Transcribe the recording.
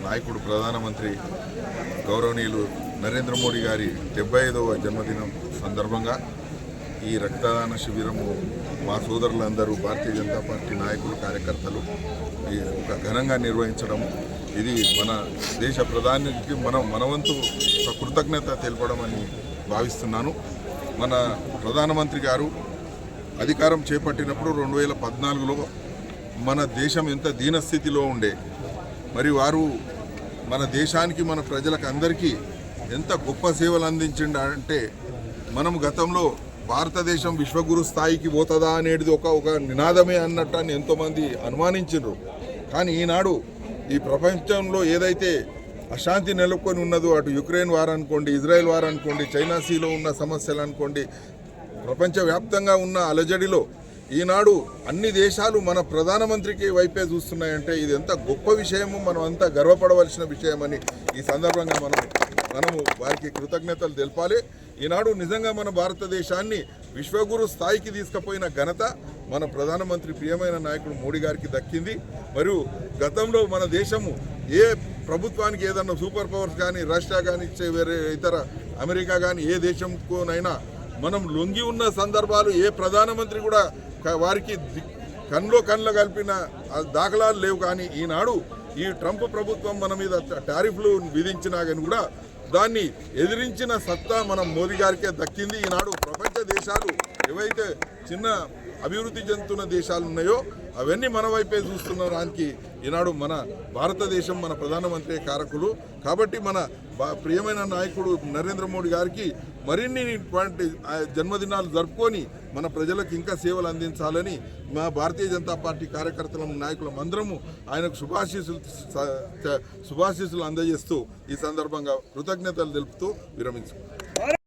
నాయకుడు ప్రధానమంత్రి గౌరవనీయులు నరేంద్ర మోడీ గారి 75వ జన్మదినం సందర్భంగా ఈ రక్తదాన శిబిరము మా సోదరులందరూ భారతీయ జనతా పార్టీ నాయకులు కార్యకర్తలు ఒక ఘనంగా నిర్వహించడం ఇది మన దేశ ప్రధానికి మనవంతు ఒక కృతజ్ఞత తెలపడం అని భావిస్తున్నాను. మన ప్రధానమంత్రి గారు అధికారం చేపట్టినప్పుడు 2014లో మన దేశం ఎంత దీనస్థితిలో ఉండే, మరి వారు మన దేశానికి మన ప్రజలకు అందరికీ ఎంత గొప్ప సేవలు అందించిండంటే మనం గతంలో భారతదేశం విశ్వగురు స్థాయికి పోతుందా అనేది ఒక నినాదమే అన్నట్టు ఎంతోమంది అనుమానించారు. కానీ ఈనాడు ఈ ప్రపంచంలో ఏదైతే అశాంతి నెలకొని ఉన్నదో, అటు యుక్రెయిన్ వార్ అనుకోండి, ఇజ్రాయెల్ వార్ అనుకోండి, చైనా సీలో ఉన్న సమస్యలు అనుకోండి, ప్రపంచవ్యాప్తంగా ఉన్న అలజడిలో ఈనాడు అన్ని దేశాలు మన ప్రధానమంత్రికి వైపే చూస్తున్నాయంటే ఇది ఎంత గొప్ప విషయము, మనం అంతా గర్వపడవలసిన విషయమని ఈ సందర్భంగా మనము వారికి కృతజ్ఞతలు తెలపాలి. ఈనాడు నిజంగా మన భారతదేశాన్ని విశ్వగురు స్థాయికి తీసుకుపోయిన ఘనత మన ప్రధానమంత్రి ప్రియమైన నాయకుడు మోడీ గారికి దక్కింది. మరియు గతంలో మన దేశము ఏ ప్రభుత్వానికి ఏదన్నా సూపర్ పవర్స్ కానీ, రష్యా కానీ, వేరే ఇతర అమెరికా కానీ ఏ దేశంకోనైనా మనం లొంగి ఉన్న సందర్భాలు ఏ ప్రధానమంత్రి కూడా వారికి కళ్ళు కలిపిన దాఖలాలు లేవు. కానీ ఈనాడు ఈ ట్రంప్ ప్రభుత్వం మన మీద టారిఫ్లు విధించినా కానీ కూడా దాన్ని ఎదిరించిన సత్తా మనం మోదీ గారికే దక్కింది. ఈనాడు ప్రపంచ దేశాలు ఏవైతే చిన్న అభివృద్ధి చెందుతున్న దేశాలు ఉన్నాయో అవన్నీ మన వైపే చూస్తున్నడానికి ఈనాడు మన భారతదేశం, మన ప్రధానమంత్రి కారకులు. కాబట్టి మన ప్రియమైన నాయకుడు నరేంద్ర మోడీ గారికి మరిన్ని జన్మదినాలు జరుపుకొని మన ప్రజలకు ఇంకా సేవలు అందించాలని మా భారతీయ జనతా పార్టీ కార్యకర్తల నాయకుల మందరము ఆయనకు శుభాశీస్సులు అందజేస్తూ ఈ సందర్భంగా కృతజ్ఞతలు తెలుపుతూ విరమించుకుంటాం.